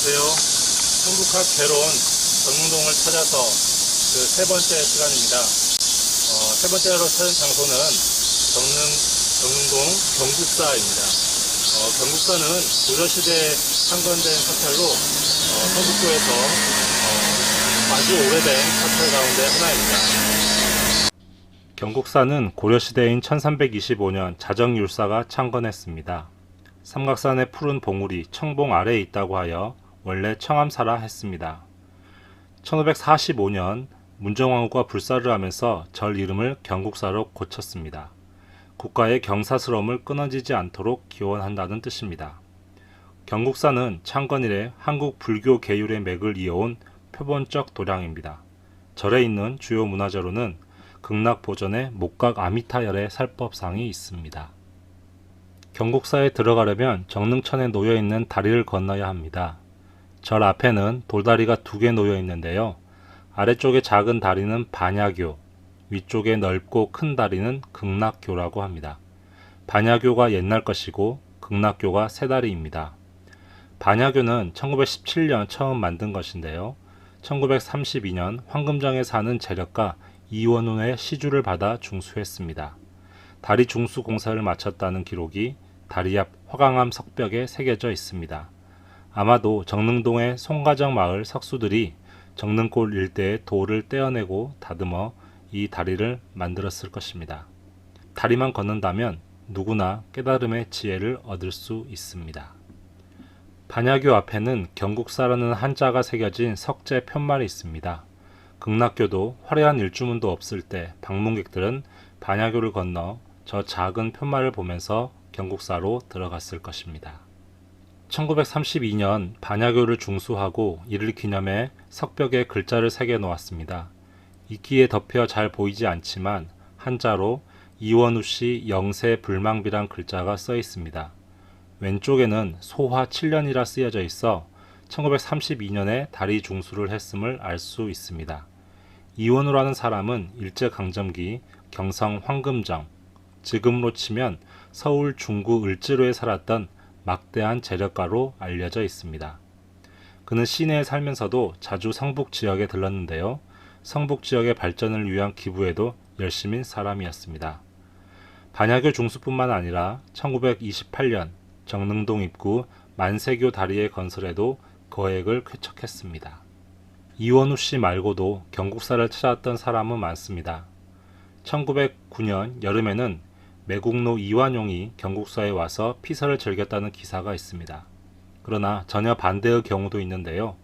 안녕하세요. 행복한 괴로운 정릉동을 찾아서 그 세 번째 시간입니다. 세 번째로 찾은 장소는 정릉동 경국사입니다. 경국사는 고려시대에 창건된 사찰로 서북도에서 아주 오래된 사찰 가운데 하나입니다. 경국사는 고려시대인 1325년 자정율사가 창건했습니다. 삼각산의 푸른 봉우리 청봉 아래에 있다고 하여 원래 청암사라 했습니다. 1545년 문정왕후가 불사를 하면서 절 이름을 경국사로 고쳤습니다. 국가의 경사스러움을 끊어지지 않도록 기원한다는 뜻입니다. 경국사는 창건 이래 한국 불교 계율의 맥을 이어온 표본적 도량입니다. 절에 있는 주요 문화재로는 극락보전의 목각 아미타열의 살법상이 있습니다. 경국사에 들어가려면 정릉천에 놓여있는 다리를 건너야 합니다. 절 앞에는 돌다리가 2개 놓여 있는데요. 아래쪽에 작은 다리는 반야교, 위쪽에 넓고 큰 다리는 극락교라고 합니다. 반야교가 옛날 것이고 극락교가 새 다리입니다. 반야교는 1917년 처음 만든 것인데요. 1932년 황금정에 사는 재력가 이원훈의 시주를 받아 중수했습니다. 다리 중수 공사를 마쳤다는 기록이 다리 앞 화강암 석벽에 새겨져 있습니다. 아마도 정릉동의 송가정 마을 석수들이 정릉골 일대의 돌을 떼어내고 다듬어 이 다리를 만들었을 것입니다. 다리만 걷는다면 누구나 깨달음의 지혜를 얻을 수 있습니다. 반야교 앞에는 경국사라는 한자가 새겨진 석재 편말이 있습니다. 극락교도 화려한 일주문도 없을 때 방문객들은 반야교를 건너 저 작은 편말을 보면서 경국사로 들어갔을 것입니다. 1932년 반야교를 중수하고 이를 기념해 석벽에 글자를 새겨 놓았습니다. 이끼에 덮여 잘 보이지 않지만 한자로 이원우씨 영세 불망비란 글자가 써 있습니다. 왼쪽에는 소화 7년이라 쓰여져 있어 1932년에 다리 중수를 했음을 알 수 있습니다. 이원우라는 사람은 일제강점기 경성 황금정, 지금으로 치면 서울 중구 을지로에 살았던 막대한 재력가로 알려져 있습니다. 그는 시내에 살면서도 자주 성북 지역에 들렀는데요. 성북 지역의 발전을 위한 기부에도 열심인 사람이었습니다. 반야교 중수뿐만 아니라 1928년 정릉동 입구 만세교 다리의 건설에도 거액을 쾌척했습니다. 이원우 씨 말고도 경국사를 찾았던 사람은 많습니다. 1909년 여름에는 매국노 이완용이 경국사에 와서 피서를 즐겼다는 기사가 있습니다. 그러나 전혀 반대의 경우도 있는데요.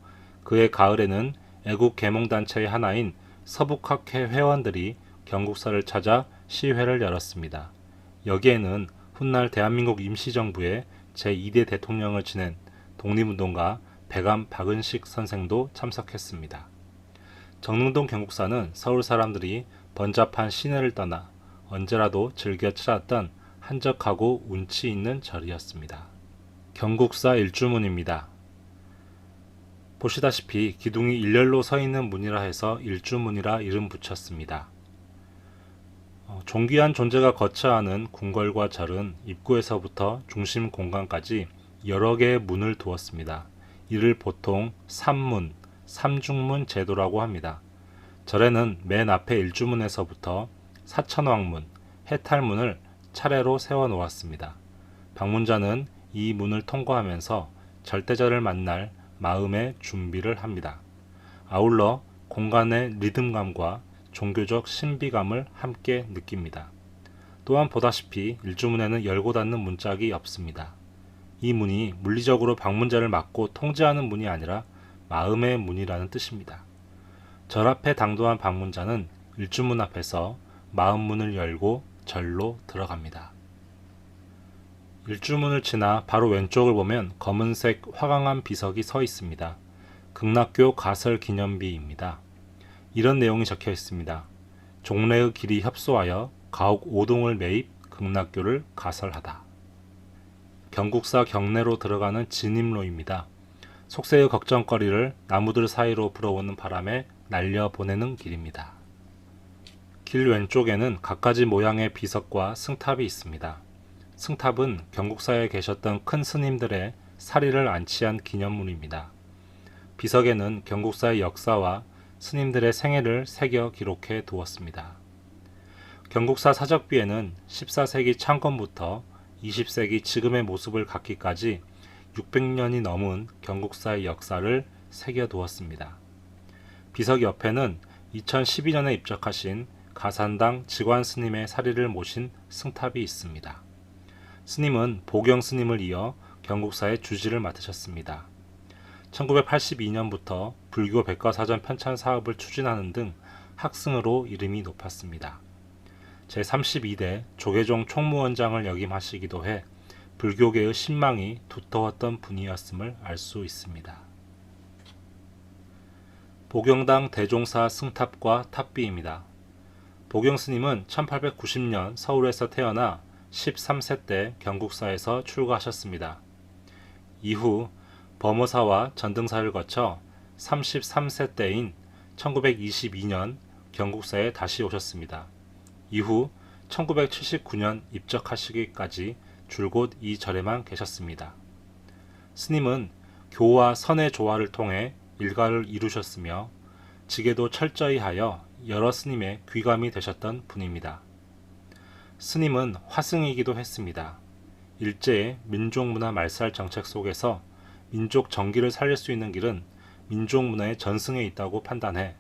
그해 가을에는 애국 계몽단체의 하나인 서북학회 회원들이 경국사를 찾아 시회를 열었습니다. 여기에는 훗날 대한민국 임시정부의 제2대 대통령을 지낸 독립운동가 백암 박은식 선생도 참석했습니다. 정릉동 경국사는 서울 사람들이 번잡한 시내를 떠나 언제라도 즐겨 찾았던 한적하고 운치 있는 절이었습니다. 경국사 일주문입니다. 보시다시피 기둥이 일렬로 서 있는 문이라 해서 일주문이라 이름 붙였습니다. 존귀한 존재가 거처하는 궁궐과 절은 입구에서부터 중심 공간까지 여러 개의 문을 두었습니다. 이를 보통 삼문, 삼중문 제도라고 합니다. 절에는 맨 앞에 일주문에서부터 사천왕문, 해탈문을 차례로 세워 놓았습니다. 방문자는 이 문을 통과하면서 절대절을 만날 마음의 준비를 합니다. 아울러 공간의 리듬감과 종교적 신비감을 함께 느낍니다. 또한 보다시피 일주문에는 열고 닫는 문짝이 없습니다. 이 문이 물리적으로 방문자를 막고 통제하는 문이 아니라 마음의 문이라는 뜻입니다. 절 앞에 당도한 방문자는 일주문 앞에서 마음문을 열고 절로 들어갑니다. 일주문을 지나 바로 왼쪽을 보면 검은색 화강암 비석이 서 있습니다. 극락교 가설 기념비입니다. 이런 내용이 적혀 있습니다. 종래의 길이 협소하여 가옥 5동을 매입 극락교를 가설하다. 경국사 경내로 들어가는 진입로입니다. 속세의 걱정거리를 나무들 사이로 불어오는 바람에 날려보내는 길입니다. 길 왼쪽에는 갖가지 모양의 비석과 승탑이 있습니다. 승탑은 경국사에 계셨던 큰 스님들의 사리를 안치한 기념물입니다. 비석에는 경국사의 역사와 스님들의 생애를 새겨 기록해 두었습니다. 경국사 사적비에는 14세기 창건부터 20세기 지금의 모습을 갖기까지 600년이 넘은 경국사의 역사를 새겨두었습니다. 비석 옆에는 2012년에 입적하신 가산당 직관 스님의 사리를 모신 승탑이 있습니다. 스님은 보경 스님을 이어 경국사의 주지를 맡으셨습니다. 1982년부터 불교 백과사전 편찬 사업을 추진하는 등 학승으로 이름이 높았습니다. 제32대 조계종 총무원장을 역임하시기도 해 불교계의 신망이 두터웠던 분이었음을 알 수 있습니다. 보경당 대종사 승탑과 탑비입니다. 보경스님은 1890년 서울에서 태어나 13세 때 경국사에서 출가하셨습니다. 이후 범어사와 전등사를 거쳐 33세 때인 1922년 경국사에 다시 오셨습니다. 이후 1979년 입적하시기까지 줄곧 이 절에만 계셨습니다. 스님은 교와 선의 조화를 통해 일가를 이루셨으며 지게도 철저히 하여 여러 스님의 귀감이 되셨던 분입니다. 스님은 화승이기도 했습니다. 일제의 민족문화 말살 정책 속에서 민족 정기를 살릴 수 있는 길은 민족문화의 전승에 있다고 판단해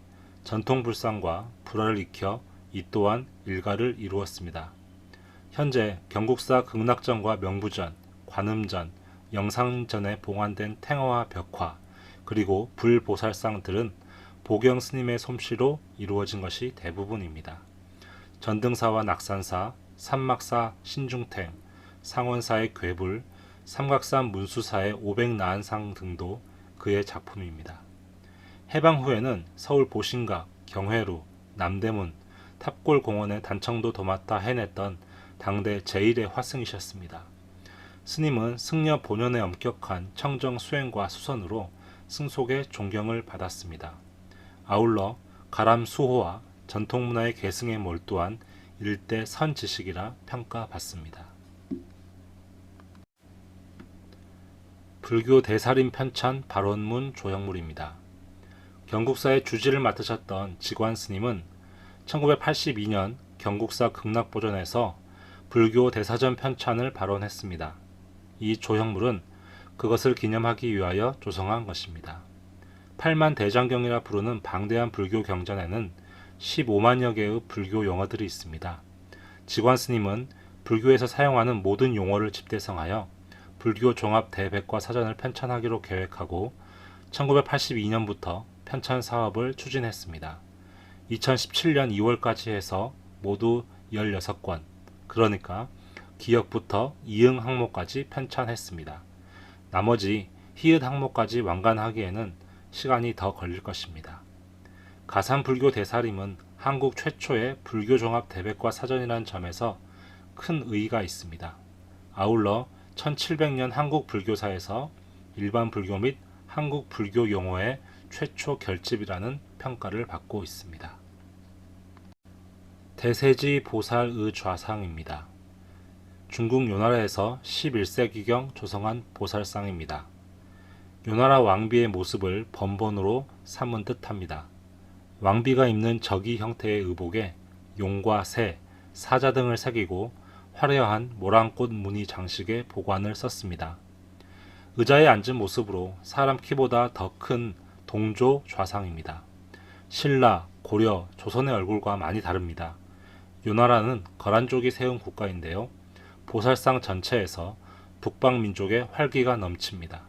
전통불상과 불화를 익혀 이 또한 일가를 이루었습니다. 현재 경국사 극락전과 명부전, 관음전, 영상전에 봉안된 탱화와 벽화, 그리고 불보살상들은 보경 스님의 솜씨로 이루어진 것이 대부분입니다. 전등사와 낙산사, 삼막사 신중탱, 상원사의 괴불, 삼각산 문수사의 오백나한상 등도 그의 작품입니다. 해방 후에는 서울 보신각, 경회루, 남대문, 탑골공원의 단청도 도맡아 해냈던 당대 제1의 화승이셨습니다. 스님은 승려 본연의 엄격한 청정 수행과 수선으로 승속의 존경을 받았습니다. 아울러 가람 수호와 전통문화의 계승에 몰두한 일대 선지식이라 평가받습니다. 불교 대살인 편찬 발원문 조형물입니다. 경국사의 주지를 맡으셨던 직관 스님은 1982년 경국사 극락보전에서 불교 대사전 편찬을 발원했습니다. 이 조형물은 그것을 기념하기 위하여 조성한 것입니다. 8만 대장경이라 부르는 방대한 불교 경전에는 15만여 개의 불교 용어들이 있습니다. 직관 스님은 불교에서 사용하는 모든 용어를 집대성하여 불교 종합 대백과 사전을 편찬하기로 계획하고 1982년부터 편찬 사업을 추진했습니다. 2017년 2월까지 해서 모두 16권, 그러니까 기역부터 이응 항목까지 편찬했습니다. 나머지 히읗 항목까지 완간하기에는 시간이 더 걸릴 것입니다. 가산불교 대사림은 한국 최초의 불교종합 대백과 사전이라는 점에서 큰 의의가 있습니다. 아울러 1700년 한국 불교사에서 일반 불교 및 한국 불교 용어의 최초 결집이라는 평가를 받고 있습니다. 대세지 보살의 좌상입니다. 중국 요나라에서 11세기경 조성한 보살상입니다. 요나라 왕비의 모습을 번번으로 삼은 듯합니다. 왕비가 입는 저기 형태의 의복에 용과 새, 사자 등을 새기고 화려한 모란꽃 무늬 장식의 보관을 썼습니다. 의자에 앉은 모습으로 사람 키보다 더 큰 동조 좌상입니다. 신라, 고려, 조선의 얼굴과 많이 다릅니다. 요나라는 거란족이 세운 국가인데요. 보살상 전체에서 북방민족의 활기가 넘칩니다.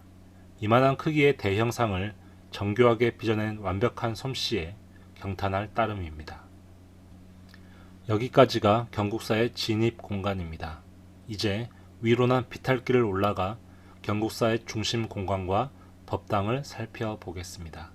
이만한 크기의 대형상을 정교하게 빚어낸 완벽한 솜씨에 경탄할 따름입니다. 여기까지가 경국사의 진입 공간입니다. 이제 위로난 비탈길을 올라가 경국사의 중심 공간과 법당을 살펴보겠습니다.